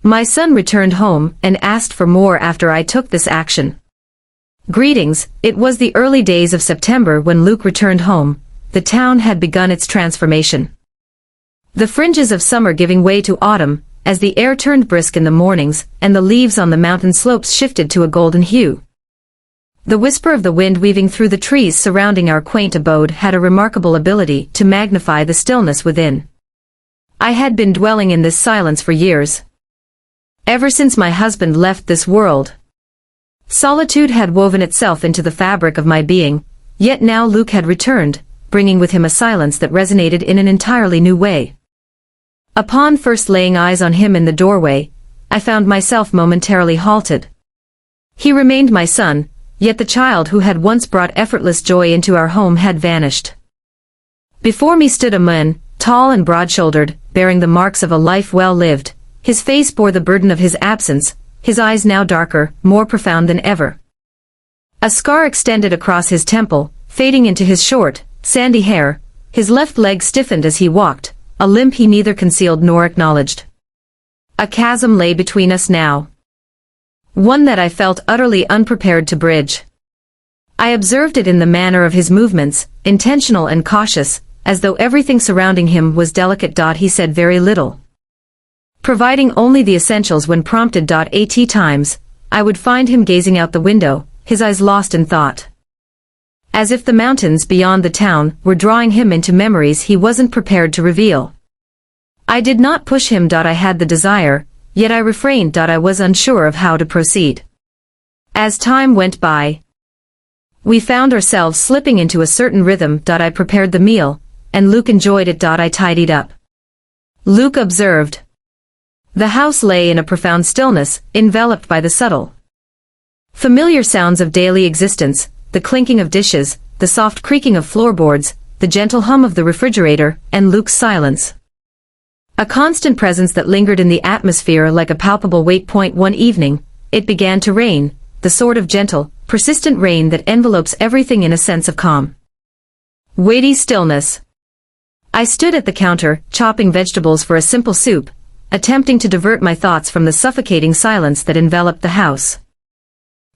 My son returned home and asked for more after I took this action. Greetings, it was the early days of September when Luke returned home. The town had begun its transformation. The fringes of summer giving way to autumn, as the air turned brisk in the mornings, and the leaves on the mountain slopes shifted to a golden hue. The whisper of the wind weaving through the trees surrounding our quaint abode had a remarkable ability to magnify the stillness within. I had been dwelling in this silence for years. Ever since my husband left this world. Solitude had woven itself into the fabric of my being, yet now Luke had returned, bringing with him a silence that resonated in an entirely new way. Upon first laying eyes on him in the doorway, I found myself momentarily halted. He remained my son, yet the child who had once brought effortless joy into our home had vanished. Before me stood a man, tall and broad-shouldered, bearing the marks of a life well lived. His face bore the burden of his absence, his eyes now darker, more profound than ever. A scar extended across his temple, fading into his short, sandy hair. His left leg stiffened as he walked, a limp he neither concealed nor acknowledged. A chasm lay between us now. One that I felt utterly unprepared to bridge. I observed it in the manner of his movements, intentional and cautious, as though everything surrounding him was delicate. He said very little, providing only the essentials when prompted. At times, I would find him gazing out the window, his eyes lost in thought. As if the mountains beyond the town were drawing him into memories he wasn't prepared to reveal. I did not push him. I had the desire, yet I refrained. I was unsure of how to proceed. As time went by, we found ourselves slipping into a certain rhythm. I prepared the meal, and Luke enjoyed it. I tidied up. Luke observed. The house lay in a profound stillness, enveloped by the subtle, familiar sounds of daily existence, the clinking of dishes, the soft creaking of floorboards, the gentle hum of the refrigerator, and Luke's silence. A constant presence that lingered in the atmosphere like a palpable weight. One evening, it began to rain, the sort of gentle, persistent rain that envelopes everything in a sense of calm, weighty stillness. I stood at the counter, chopping vegetables for a simple soup, attempting to divert my thoughts from the suffocating silence that enveloped the house.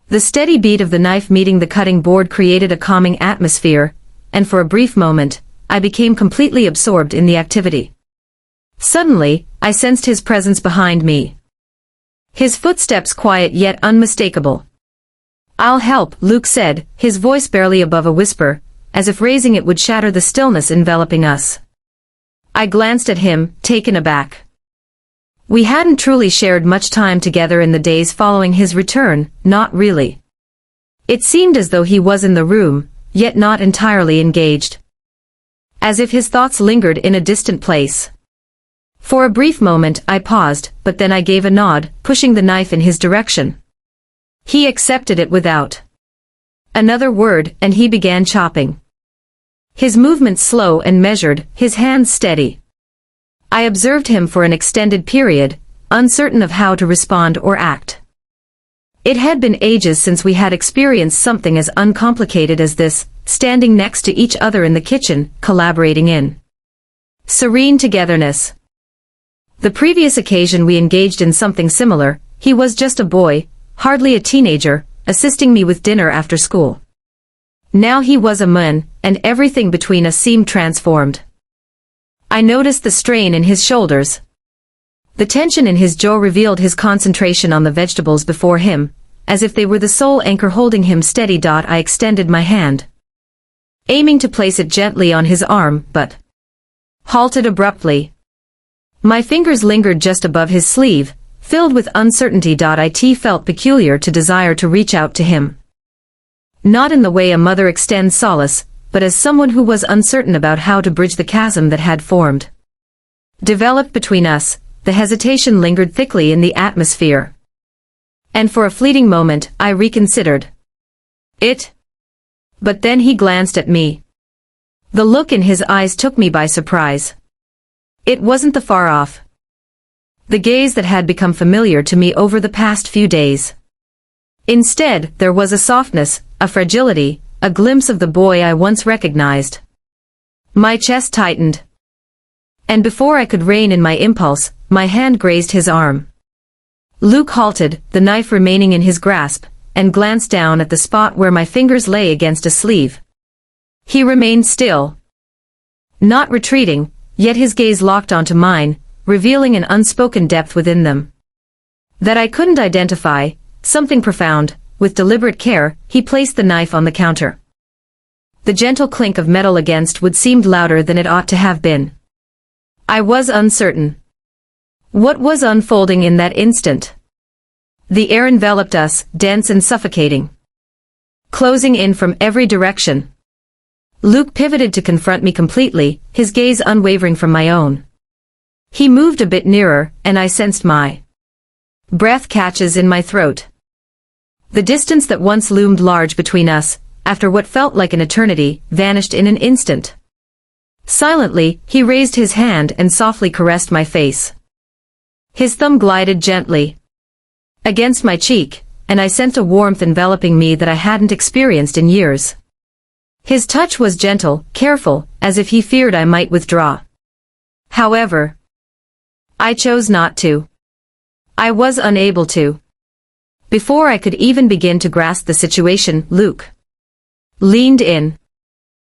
The steady beat of the knife meeting the cutting board created a calming atmosphere, and for a brief moment, I became completely absorbed in the activity. Suddenly, I sensed his presence behind me. His footsteps quiet yet unmistakable. "I'll help," Luke said, his voice barely above a whisper, as if raising it would shatter the stillness enveloping us. I glanced at him, taken aback. We hadn't truly shared much time together in the days following his return, not really. It seemed as though he was in the room, yet not entirely engaged. As if his thoughts lingered in a distant place. For a brief moment I paused, but then I gave a nod, pushing the knife in his direction. He accepted it without another word, and he began chopping. His movements slow and measured, his hands steady. I observed him for an extended period, uncertain of how to respond or act. It had been ages since we had experienced something as uncomplicated as this, standing next to each other in the kitchen, collaborating in serene togetherness. The previous occasion we engaged in something similar, he was just a boy, hardly a teenager, assisting me with dinner after school. Now he was a man, and everything between us seemed transformed. I noticed the strain in his shoulders. The tension in his jaw revealed his concentration on the vegetables before him, as if they were the sole anchor holding him steady. I extended my hand, aiming to place it gently on his arm, but halted abruptly. My fingers lingered just above his sleeve, filled with uncertainty. It felt peculiar to desire to reach out to him. Not in the way a mother extends solace, but as someone who was uncertain about how to bridge the chasm that had formed. Developed between us, the hesitation lingered thickly in the atmosphere. And for a fleeting moment, I reconsidered it. But then he glanced at me. The look in his eyes took me by surprise. It wasn't the far-off, the gaze that had become familiar to me over the past few days. Instead, there was a softness, a fragility, a glimpse of the boy I once recognized. My chest tightened. And before I could rein in my impulse, my hand grazed his arm. Luke halted, the knife remaining in his grasp, and glanced down at the spot where my fingers lay against a sleeve. He remained still, not retreating, yet his gaze locked onto mine, revealing an unspoken depth within them that I couldn't identify, something profound. With deliberate care, he placed the knife on the counter. The gentle clink of metal against wood seemed louder than it ought to have been. I was uncertain. What was unfolding in that instant? The air enveloped us, dense and suffocating, closing in from every direction. Luke pivoted to confront me completely, his gaze unwavering from my own. He moved a bit nearer, and I sensed my breath catches in my throat. The distance that once loomed large between us, after what felt like an eternity, vanished in an instant. Silently, he raised his hand and softly caressed my face. His thumb glided gently against my cheek, and I sensed a warmth enveloping me that I hadn't experienced in years. His touch was gentle, careful, as if he feared I might withdraw. However, I chose not to. I was unable to. Before I could even begin to grasp the situation, Luke leaned in.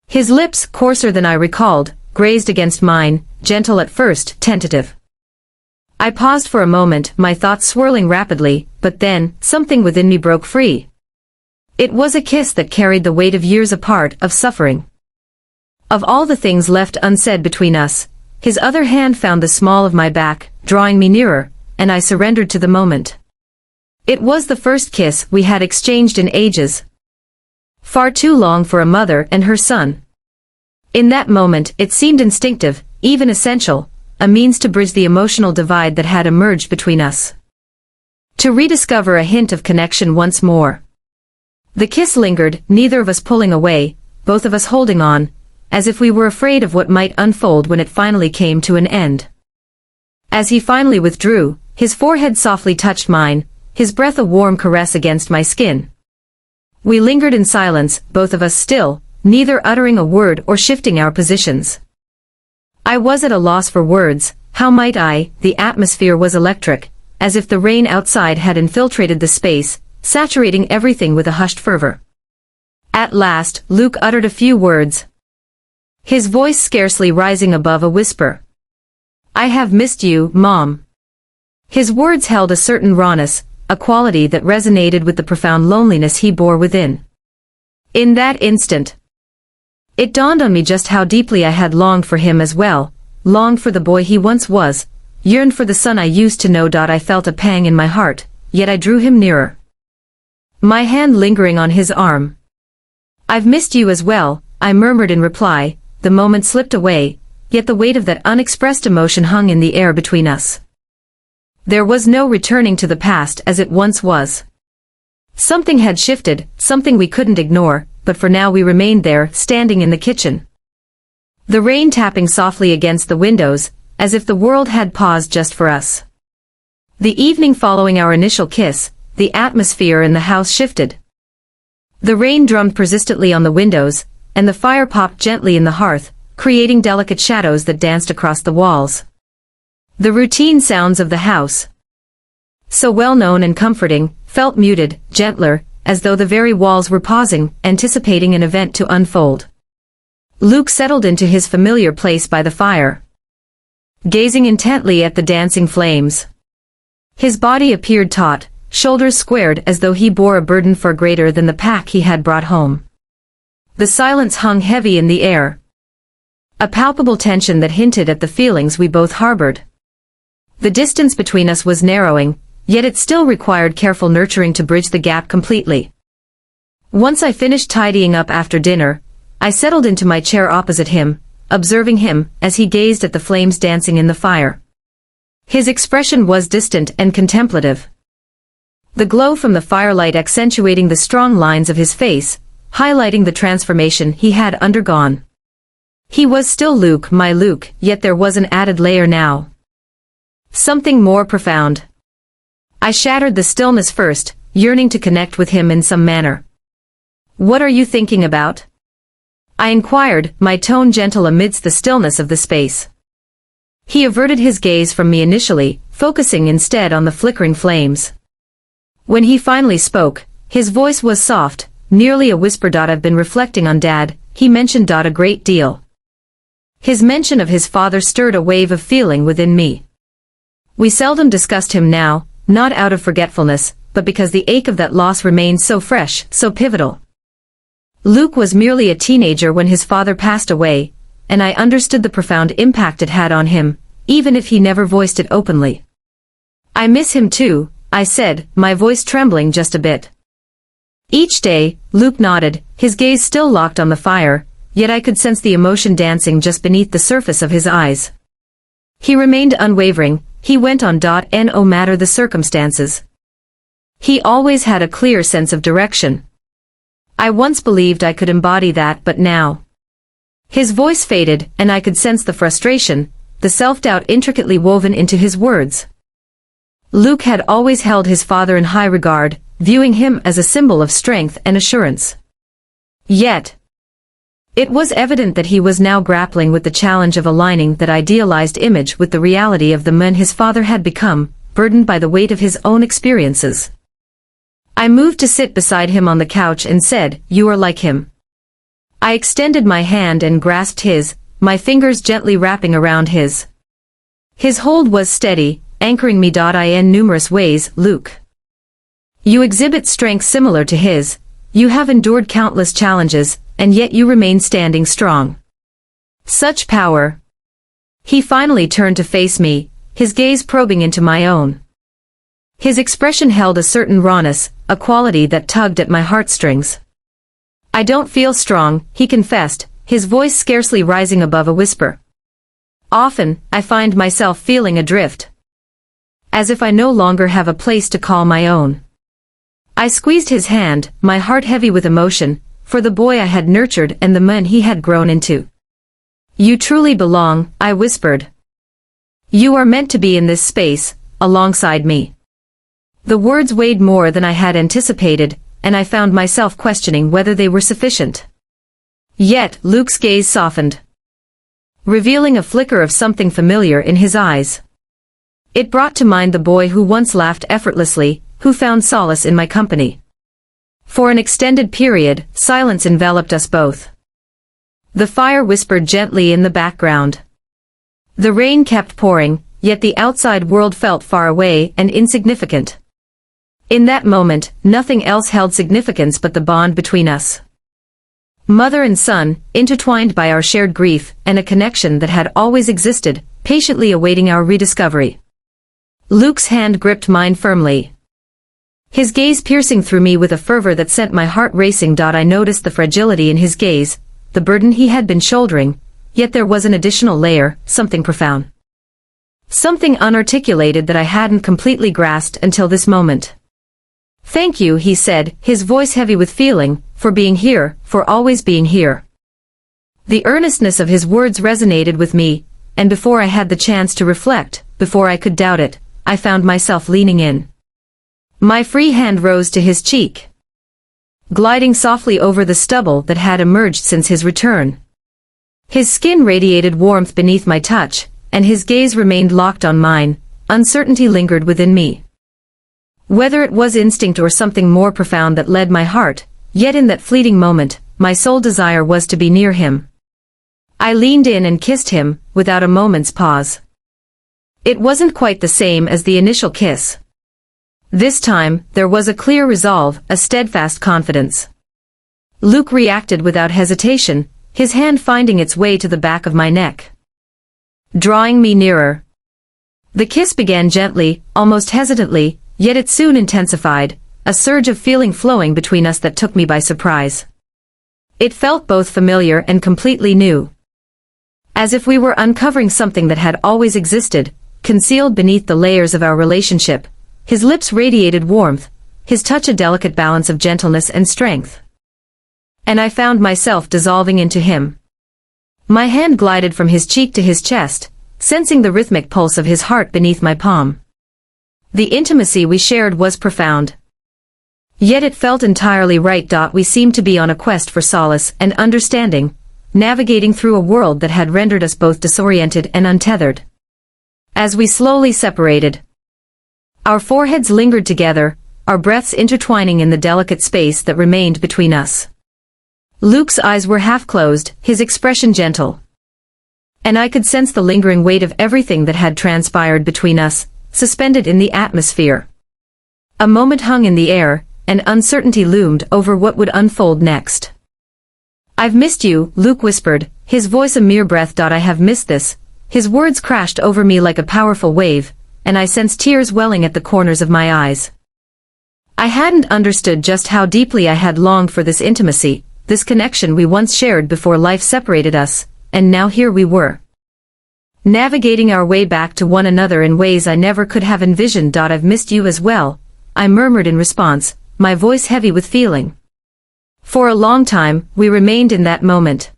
His lips, coarser than I recalled, grazed against mine, gentle at first, tentative. I paused for a moment, my thoughts swirling rapidly, but then, something within me broke free. It was a kiss that carried the weight of years apart, of suffering. Of all the things left unsaid between us, his other hand found the small of my back, drawing me nearer, and I surrendered to the moment. It was the first kiss we had exchanged in ages. Far too long for a mother and her son. In that moment, it seemed instinctive, even essential, a means to bridge the emotional divide that had emerged between us. To rediscover a hint of connection once more. The kiss lingered, neither of us pulling away, both of us holding on, as if we were afraid of what might unfold when it finally came to an end. As he finally withdrew, his forehead softly touched mine, his breath a warm caress against my skin. We lingered in silence, both of us still, neither uttering a word or shifting our positions. I was at a loss for words. How might I? The atmosphere was electric, as if the rain outside had infiltrated the space, saturating everything with a hushed fervor. At last, Luke uttered a few words, his voice scarcely rising above a whisper. "I have missed you, Mom." His words held a certain rawness, a quality that resonated with the profound loneliness he bore within. In that instant, it dawned on me just how deeply I had longed for him as well, longed for the boy he once was, yearned for the son I used to know. I felt a pang in my heart, yet I drew him nearer, my hand lingering on his arm. "I've missed you as well," I murmured in reply. The moment slipped away, yet the weight of that unexpressed emotion hung in the air between us. There was no returning to the past as it once was. Something had shifted, something we couldn't ignore, but for now we remained there, standing in the kitchen. The rain tapping softly against the windows, as if the world had paused just for us. The evening following our initial kiss, the atmosphere in the house shifted. The rain drummed persistently on the windows, and the fire popped gently in the hearth, creating delicate shadows that danced across the walls. The routine sounds of the house, so well known and comforting, felt muted, gentler, as though the very walls were pausing, anticipating an event to unfold. Luke settled into his familiar place by the fire, gazing intently at the dancing flames. His body appeared taut, shoulders squared as though he bore a burden far greater than the pack he had brought home. The silence hung heavy in the air, a palpable tension that hinted at the feelings we both harbored. The distance between us was narrowing, yet it still required careful nurturing to bridge the gap completely. Once I finished tidying up after dinner, I settled into my chair opposite him, observing him as he gazed at the flames dancing in the fire. His expression was distant and contemplative, the glow from the firelight accentuating the strong lines of his face, highlighting the transformation he had undergone. He was still Luke, my Luke, yet there was an added layer now. Something more profound. I shattered the stillness first, yearning to connect with him in some manner. "What are you thinking about?" I inquired, my tone gentle amidst the stillness of the space. He averted his gaze from me initially, focusing instead on the flickering flames. When he finally spoke, his voice was soft, nearly a whisper. I've been reflecting on Dad, he mentioned a great deal. His mention of his father stirred a wave of feeling within me. We seldom discussed him now, not out of forgetfulness, but because the ache of that loss remained so fresh, so pivotal. Luke was merely a teenager when his father passed away, and I understood the profound impact it had on him, even if he never voiced it openly. I miss him too, I said, my voice trembling just a bit. Each day, Luke nodded, his gaze still locked on the fire, yet I could sense the emotion dancing just beneath the surface of his eyes. He remained unwavering, he went on. No matter the circumstances. He always had a clear sense of direction. I once believed I could embody that, but now. His voice faded, and I could sense the frustration, the self-doubt intricately woven into his words. Luke had always held his father in high regard, viewing him as a symbol of strength and assurance. Yet, it was evident that he was now grappling with the challenge of aligning that idealized image with the reality of the man his father had become, burdened by the weight of his own experiences. I moved to sit beside him on the couch and said, "You are like him." I extended my hand and grasped his, my fingers gently wrapping around his. His hold was steady, anchoring me. In numerous ways, Luke. You exhibit strength similar to his, you have endured countless challenges, and yet you remain standing strong. Such power. He finally turned to face me, his gaze probing into my own. His expression held a certain rawness, a quality that tugged at my heartstrings. I don't feel strong, he confessed, his voice scarcely rising above a whisper. Often, I find myself feeling adrift. As if I no longer have a place to call my own. I squeezed his hand, my heart heavy with emotion, for the boy I had nurtured and the man he had grown into. You truly belong, I whispered. You are meant to be in this space, alongside me. The words weighed more than I had anticipated, and I found myself questioning whether they were sufficient. Yet, Luke's gaze softened, revealing a flicker of something familiar in his eyes. It brought to mind the boy who once laughed effortlessly, who found solace in my company. For an extended period, silence enveloped us both. The fire whispered gently in the background. The rain kept pouring, yet the outside world felt far away and insignificant. In that moment, nothing else held significance but the bond between us. Mother and son, intertwined by our shared grief and a connection that had always existed, patiently awaiting our rediscovery. Luke's hand gripped mine firmly. His gaze piercing through me with a fervor that sent my heart racing. I noticed the fragility in his gaze, the burden he had been shouldering, yet there was an additional layer, something profound. Something unarticulated that I hadn't completely grasped until this moment. Thank you, he said, his voice heavy with feeling, for being here, for always being here. The earnestness of his words resonated with me, and before I had the chance to reflect, before I could doubt it, I found myself leaning in. My free hand rose to his cheek, gliding softly over the stubble that had emerged since his return. His skin radiated warmth beneath my touch, and his gaze remained locked on mine. Uncertainty lingered within me. Whether it was instinct or something more profound that led my heart, yet in that fleeting moment, my sole desire was to be near him. I leaned in and kissed him, without a moment's pause. It wasn't quite the same as the initial kiss. This time, there was a clear resolve, a steadfast confidence. Luke reacted without hesitation, his hand finding its way to the back of my neck, drawing me nearer. The kiss began gently, almost hesitantly, yet it soon intensified, a surge of feeling flowing between us that took me by surprise. It felt both familiar and completely new. As if we were uncovering something that had always existed, concealed beneath the layers of our relationship. His lips radiated warmth, his touch a delicate balance of gentleness and strength. And I found myself dissolving into him. My hand glided from his cheek to his chest, sensing the rhythmic pulse of his heart beneath my palm. The intimacy we shared was profound. Yet it felt entirely right. We seemed to be on a quest for solace and understanding, navigating through a world that had rendered us both disoriented and untethered. As we slowly separated, our foreheads lingered together, our breaths intertwining in the delicate space that remained between us. Luke's eyes were half closed, his expression gentle. And I could sense the lingering weight of everything that had transpired between us, suspended in the atmosphere. A moment hung in the air, and uncertainty loomed over what would unfold next. "I've missed you," Luke whispered, his voice a mere breath. "I have missed this." His words crashed over me like a powerful wave, and I sensed tears welling at the corners of my eyes. I hadn't understood just how deeply I had longed for this intimacy, this connection we once shared before life separated us, and now here we were, navigating our way back to one another in ways I never could have envisioned. "I've missed you as well," I murmured in response, my voice heavy with feeling. For a long time, we remained in that moment.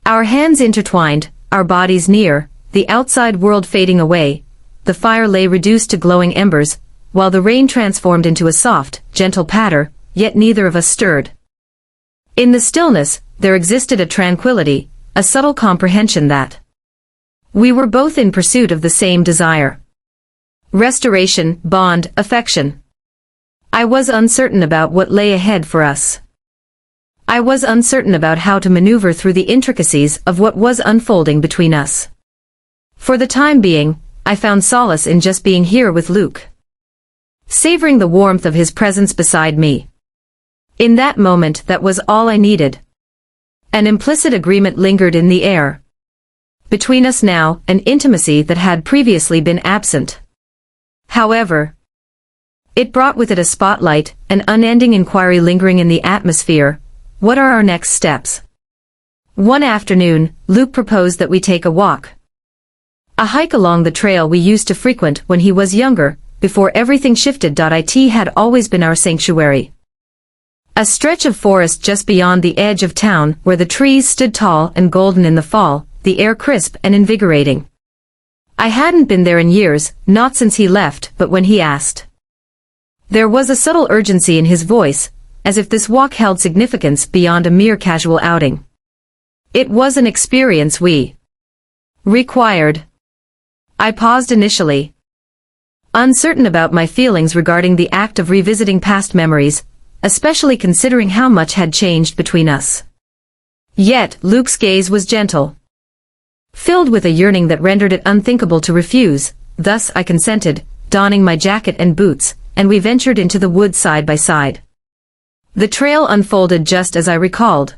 Our hands intertwined, our bodies near, the outside world fading away. The fire lay reduced to glowing embers, while the rain transformed into a soft, gentle patter, yet neither of us stirred. In the stillness, there existed a tranquility, a subtle comprehension that we were both in pursuit of the same desire. Restoration, bond, affection. I was uncertain about what lay ahead for us. I was uncertain about how to maneuver through the intricacies of what was unfolding between us. For the time being, I found solace in just being here with Luke, savoring the warmth of his presence beside me. In that moment, that was all I needed. An implicit agreement lingered in the air between us now, an intimacy that had previously been absent. However, it brought with it a spotlight, an unending inquiry lingering in the atmosphere. What are our next steps? One afternoon, Luke proposed that we take a walk. A hike along the trail we used to frequent when he was younger, before everything shifted. It had always been our sanctuary. A stretch of forest just beyond the edge of town where the trees stood tall and golden in the fall, the air crisp and invigorating. I hadn't been there in years, not since he left, but when he asked. There was a subtle urgency in his voice, as if this walk held significance beyond a mere casual outing. It was an experience we required. I paused initially, uncertain about my feelings regarding the act of revisiting past memories, especially considering how much had changed between us. Yet, Luke's gaze was gentle, filled with a yearning that rendered it unthinkable to refuse. Thus I consented, donning my jacket and boots, and we ventured into the woods side by side. The trail unfolded just as I recalled,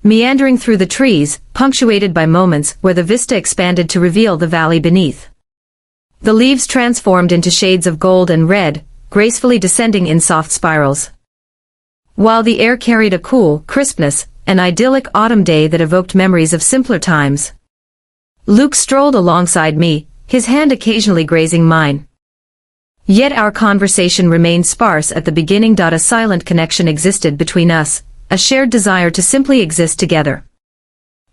meandering through the trees, punctuated by moments where the vista expanded to reveal the valley beneath. The leaves transformed into shades of gold and red, gracefully descending in soft spirals, while the air carried a cool crispness, an idyllic autumn day that evoked memories of simpler times. Luke strolled alongside me, his hand occasionally grazing mine. Yet our conversation remained sparse at the beginning. A silent connection existed between us, a shared desire to simply exist together.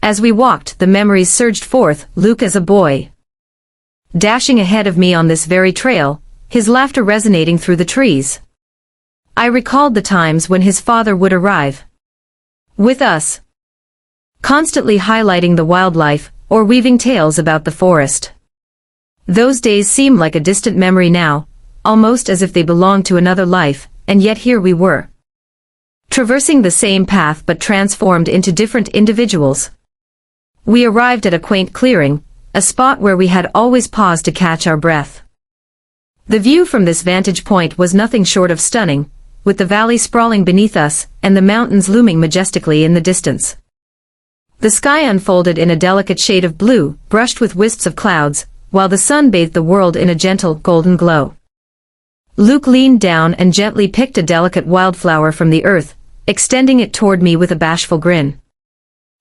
As we walked, the memories surged forth. Luke as a boy, dashing ahead of me on this very trail, his laughter resonating through the trees. I recalled the times when his father would arrive with us, constantly highlighting the wildlife, or weaving tales about the forest. Those days seemed like a distant memory now, almost as if they belonged to another life, and yet here we were, traversing the same path but transformed into different individuals. We arrived at a quaint clearing, a spot where we had always paused to catch our breath. The view from this vantage point was nothing short of stunning, with the valley sprawling beneath us, and the mountains looming majestically in the distance. The sky unfolded in a delicate shade of blue, brushed with wisps of clouds, while the sun bathed the world in a gentle, golden glow. Luke leaned down and gently picked a delicate wildflower from the earth, extending it toward me with a bashful grin.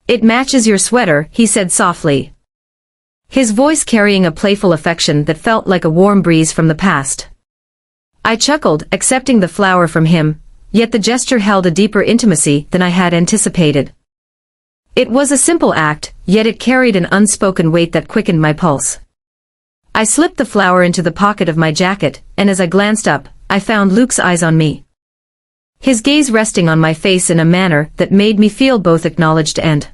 "It matches your sweater," he said softly, his voice carrying a playful affection that felt like a warm breeze from the past. I chuckled, accepting the flower from him, yet the gesture held a deeper intimacy than I had anticipated. It was a simple act, yet it carried an unspoken weight that quickened my pulse. I slipped the flower into the pocket of my jacket, and as I glanced up, I found Luke's eyes on me, his gaze resting on my face in a manner that made me feel both acknowledged and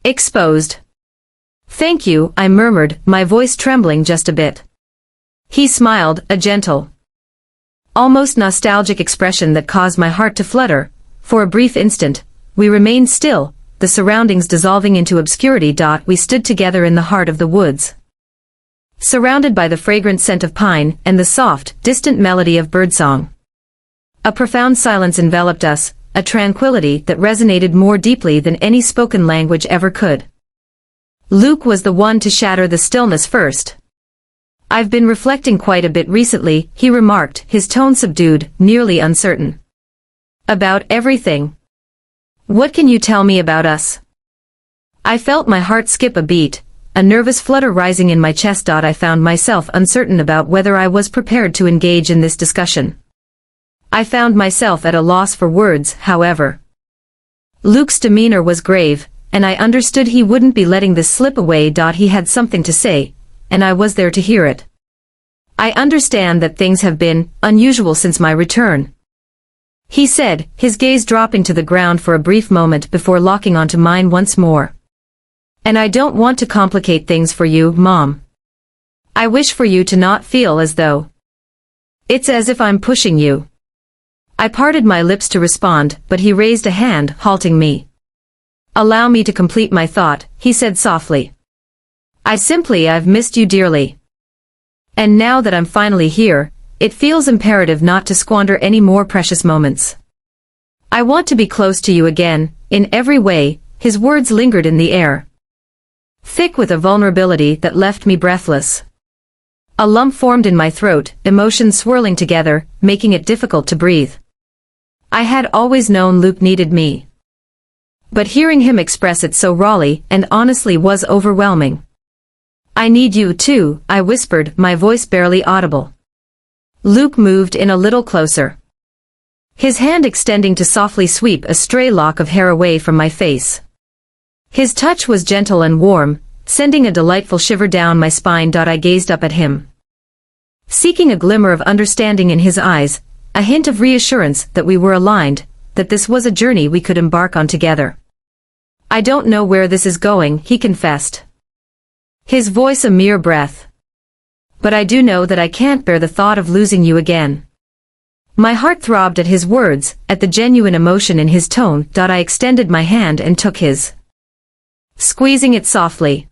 exposed. "Thank you," I murmured, my voice trembling just a bit. He smiled, a gentle, almost nostalgic expression that caused my heart to flutter. For a brief instant, we remained still, the surroundings dissolving into obscurity. We stood together in the heart of the woods, surrounded by the fragrant scent of pine and the soft, distant melody of birdsong. A profound silence enveloped us, a tranquility that resonated more deeply than any spoken language ever could. Luke was the one to shatter the stillness first. "I've been reflecting quite a bit recently," he remarked, his tone subdued, nearly uncertain. "About everything. What can you tell me about us?" I felt my heart skip a beat, a nervous flutter rising in my chest. I found myself uncertain about whether I was prepared to engage in this discussion. I found myself at a loss for words, however. Luke's demeanor was grave, and I understood he wouldn't be letting this slip away. He had something to say, and I was there to hear it. "I understand that things have been unusual since my return," he said, his gaze dropping to the ground for a brief moment before locking onto mine once more. "And I don't want to complicate things for you, Mom. I wish for you to not feel as though it's as if I'm pushing you." I parted my lips to respond, but he raised a hand, halting me. "Allow me to complete my thought," he said softly. I've missed you dearly. And now that I'm finally here, it feels imperative not to squander any more precious moments. I want to be close to you again, in every way." His words lingered in the air, thick with a vulnerability that left me breathless. A lump formed in my throat, emotions swirling together, making it difficult to breathe. I had always known Luke needed me, but hearing him express it so rawly and honestly was overwhelming. "I need you too," I whispered, my voice barely audible. Luke moved in a little closer, his hand extending to softly sweep a stray lock of hair away from my face. His touch was gentle and warm, sending a delightful shiver down my spine. I gazed up at him, seeking a glimmer of understanding in his eyes, a hint of reassurance that we were aligned, that this was a journey we could embark on together. "I don't know where this is going," he confessed, his voice a mere breath. "But I do know that I can't bear the thought of losing you again." My heart throbbed at his words, at the genuine emotion in his tone. I extended my hand and took his, squeezing it softly.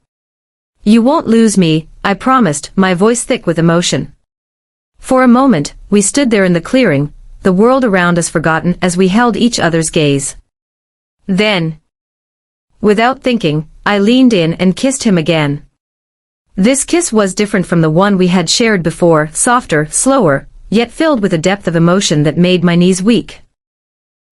"You won't lose me," I promised, my voice thick with emotion. For a moment, we stood there in the clearing, the world around us forgotten as we held each other's gaze. Then, without thinking, I leaned in and kissed him again. This kiss was different from the one we had shared before, softer, slower, yet filled with a depth of emotion that made my knees weak.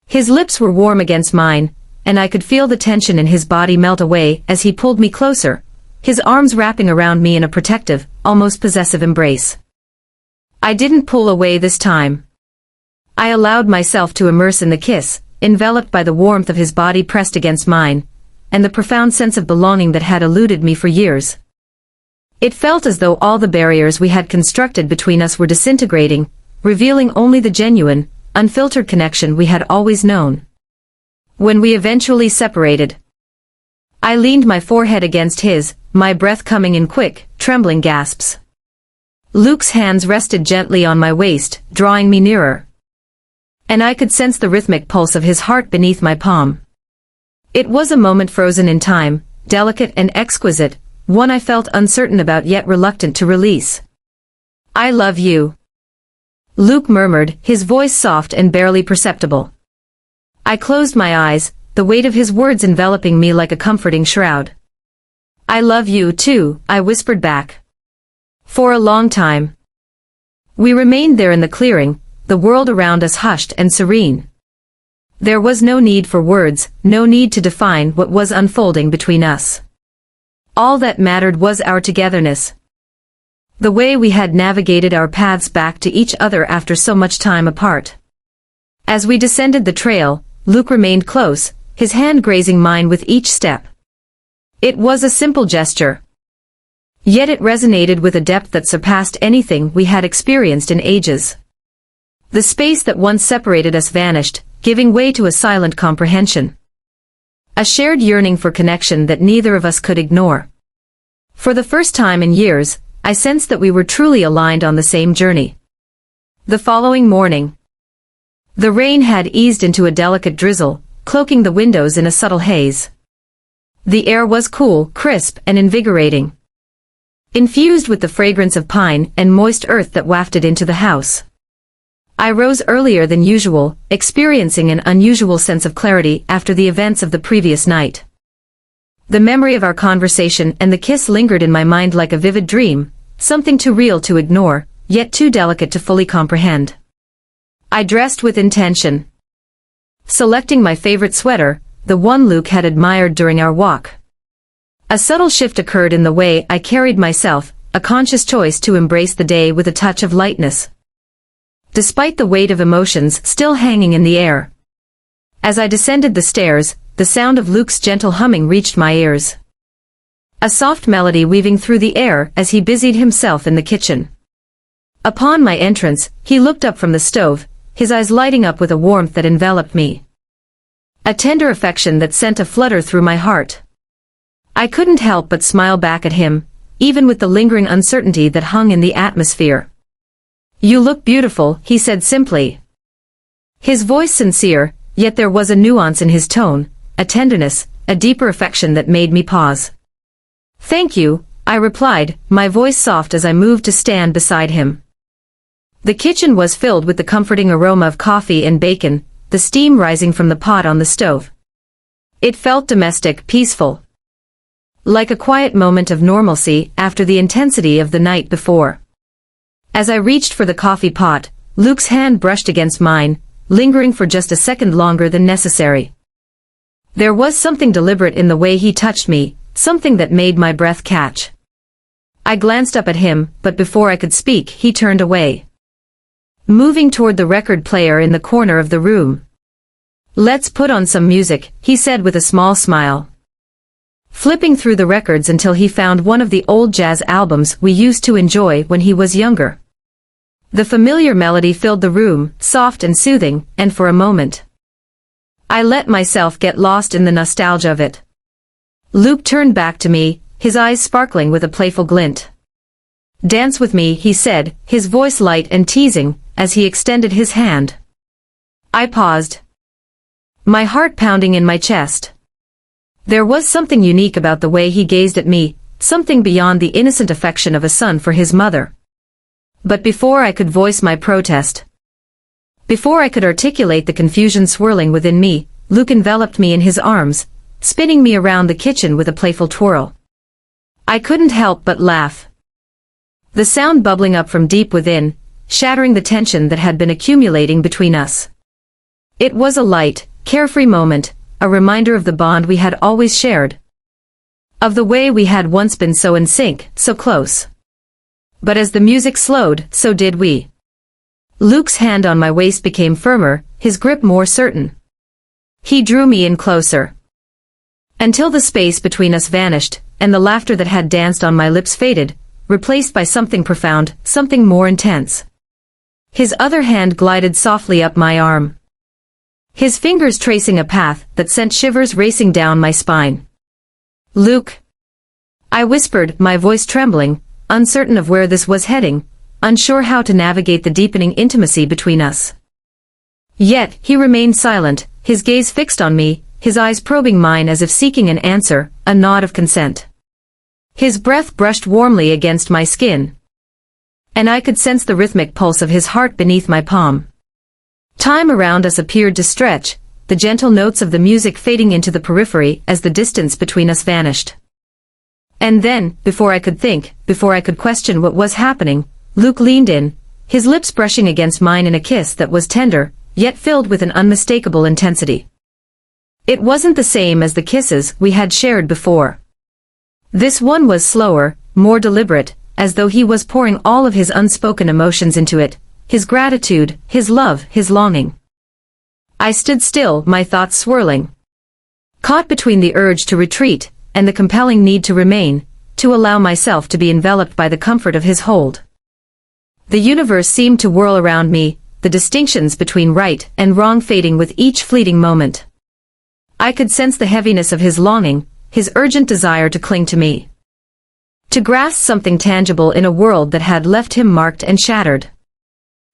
His lips were warm against mine, and I could feel the tension in his body melt away as he pulled me closer, his arms wrapping around me in a protective, almost possessive embrace. I didn't pull away this time. I allowed myself to immerse in the kiss, enveloped by the warmth of his body pressed against mine, and the profound sense of belonging that had eluded me for years. It felt as though all the barriers we had constructed between us were disintegrating, revealing only the genuine, unfiltered connection we had always known. When we eventually separated, I leaned my forehead against his, my breath coming in quick, trembling gasps. Luke's hands rested gently on my waist, drawing me nearer, and I could sense the rhythmic pulse of his heart beneath my palm. It was a moment frozen in time, delicate and exquisite, one I felt uncertain about yet reluctant to release. "I love you," Luke murmured, his voice soft and barely perceptible. I closed my eyes, the weight of his words enveloping me like a comforting shroud. "I love you too," I whispered back. For a long time, we remained there in the clearing, the world around us hushed and serene. There was no need for words, no need to define what was unfolding between us. All that mattered was our togetherness, the way we had navigated our paths back to each other after so much time apart. As we descended the trail, Luke remained close, his hand grazing mine with each step. It was a simple gesture, yet it resonated with a depth that surpassed anything we had experienced in ages. The space that once separated us vanished, giving way to a silent comprehension, a shared yearning for connection that neither of us could ignore. For the first time in years, I sensed that we were truly aligned on the same journey. The following morning, the rain had eased into a delicate drizzle, cloaking the windows in a subtle haze. The air was cool, crisp, and invigorating, infused with the fragrance of pine and moist earth that wafted into the house. I rose earlier than usual, experiencing an unusual sense of clarity after the events of the previous night. The memory of our conversation and the kiss lingered in my mind like a vivid dream, something too real to ignore, yet too delicate to fully comprehend. I dressed with intention, selecting my favorite sweater, the one Luke had admired during our walk. A subtle shift occurred in the way I carried myself, a conscious choice to embrace the day with a touch of lightness, despite the weight of emotions still hanging in the air. As I descended the stairs, the sound of Luke's gentle humming reached my ears, a soft melody weaving through the air as he busied himself in the kitchen. Upon my entrance, he looked up from the stove, his eyes lighting up with a warmth that enveloped me, a tender affection that sent a flutter through my heart. I couldn't help but smile back at him, even with the lingering uncertainty that hung in the atmosphere. "You look beautiful," he said simply, his voice sincere, yet there was a nuance in his tone, a tenderness, a deeper affection that made me pause. "Thank you," I replied, my voice soft as I moved to stand beside him. The kitchen was filled with the comforting aroma of coffee and bacon, the steam rising from the pot on the stove. It felt domestic, peaceful, like a quiet moment of normalcy after the intensity of the night before. As I reached for the coffee pot, Luke's hand brushed against mine, lingering for just a second longer than necessary. There was something deliberate in the way he touched me, something that made my breath catch. I glanced up at him, but before I could speak, he turned away, moving toward the record player in the corner of the room. "Let's put on some music," he said with a small smile, flipping through the records until he found one of the old jazz albums we used to enjoy when he was younger. The familiar melody filled the room, soft and soothing, and for a moment, I let myself get lost in the nostalgia of it. Luke turned back to me, his eyes sparkling with a playful glint. "Dance with me," he said, his voice light and teasing, as he extended his hand. I paused, my heart pounding in my chest. There was something unique about the way he gazed at me, something beyond the innocent affection of a son for his mother. But before I could voice my protest, before I could articulate the confusion swirling within me, Luke enveloped me in his arms, spinning me around the kitchen with a playful twirl. I couldn't help but laugh, the sound bubbling up from deep within, shattering the tension that had been accumulating between us. It was a light, carefree moment, a reminder of the bond we had always shared, of the way we had once been so in sync, so close. But as the music slowed, so did we. Luke's hand on my waist became firmer, his grip more certain. He drew me in closer, until the space between us vanished, and the laughter that had danced on my lips faded, replaced by something profound, something more intense. His other hand glided softly up my arm, his fingers tracing a path that sent shivers racing down my spine. "Luke," I whispered, my voice trembling, uncertain of where this was heading, unsure how to navigate the deepening intimacy between us. Yet, he remained silent, his gaze fixed on me, his eyes probing mine as if seeking an answer, a nod of consent. His breath brushed warmly against my skin, and I could sense the rhythmic pulse of his heart beneath my palm. Time around us appeared to stretch, the gentle notes of the music fading into the periphery as the distance between us vanished. And then, before I could think, before I could question what was happening, Luke leaned in, his lips brushing against mine in a kiss that was tender, yet filled with an unmistakable intensity. It wasn't the same as the kisses we had shared before. This one was slower, more deliberate, as though he was pouring all of his unspoken emotions into it, his gratitude, his love, his longing. I stood still, my thoughts swirling, caught between the urge to retreat and the compelling need to remain, to allow myself to be enveloped by the comfort of his hold. The universe seemed to whirl around me, the distinctions between right and wrong fading with each fleeting moment. I could sense the heaviness of his longing, his urgent desire to cling to me, To grasp something tangible in a world that had left him marked and shattered.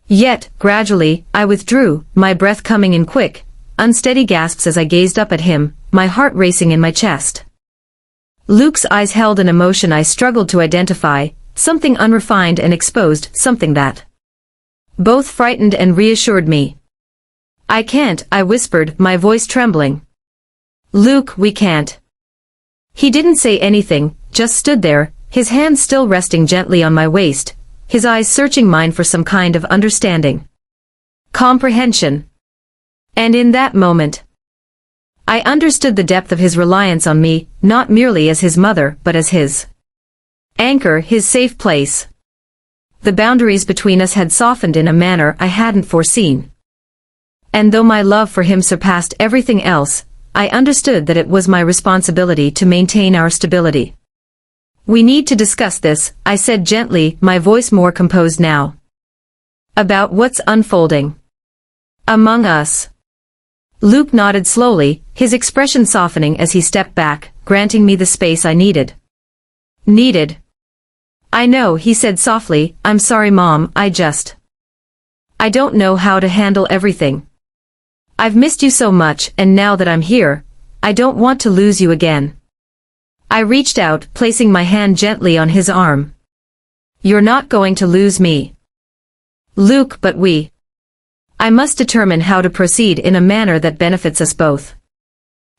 Yet, gradually, I withdrew, my breath coming in quick, unsteady gasps as I gazed up at him, my heart racing in my chest. Luke's eyes held an emotion I struggled to identify, something unrefined and exposed, something that both frightened and reassured me. "I can't," I whispered, my voice trembling. "Luke, we can't." He didn't say anything, just stood there, his hands still resting gently on my waist, his eyes searching mine for some kind of understanding. Comprehension. And in that moment, I understood the depth of his reliance on me, not merely as his mother, but as his anchor, his safe place. The boundaries between us had softened in a manner I hadn't foreseen. And though my love for him surpassed everything else, I understood that it was my responsibility to maintain our stability. "We need to discuss this," I said gently, my voice more composed now. "About what's unfolding among us." Luke nodded slowly, his expression softening as he stepped back, granting me the space I needed. Needed. "I know," he said softly, "I'm sorry Mom, I don't know how to handle everything. I've missed you so much, and now that I'm here, I don't want to lose you again." I reached out, placing my hand gently on his arm. "You're not going to lose me, Luke, but I must determine how to proceed in a manner that benefits us both."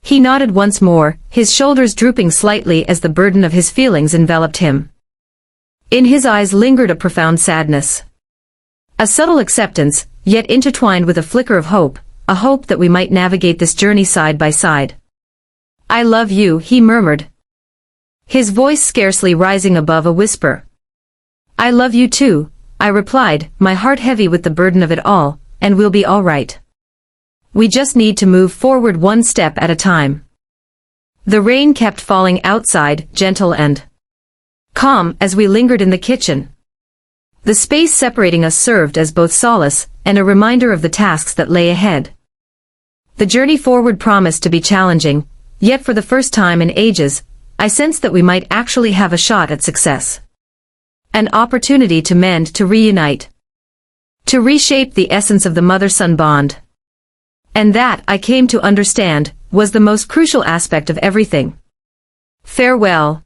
He nodded once more, his shoulders drooping slightly as the burden of his feelings enveloped him. In his eyes lingered a profound sadness. A subtle acceptance, yet intertwined with a flicker of hope, a hope that we might navigate this journey side by side. "I love you," he murmured, his voice scarcely rising above a whisper. "I love you too," I replied, my heart heavy with the burden of it all, "and we'll be all right. We just need to move forward one step at a time." The rain kept falling outside, gentle and calm, as we lingered in the kitchen. The space separating us served as both solace and a reminder of the tasks that lay ahead. The journey forward promised to be challenging, yet for the first time in ages, I sensed that we might actually have a shot at success. An opportunity to mend, to reunite, to reshape the essence of the mother-son bond. And that, I came to understand, was the most crucial aspect of everything. Farewell.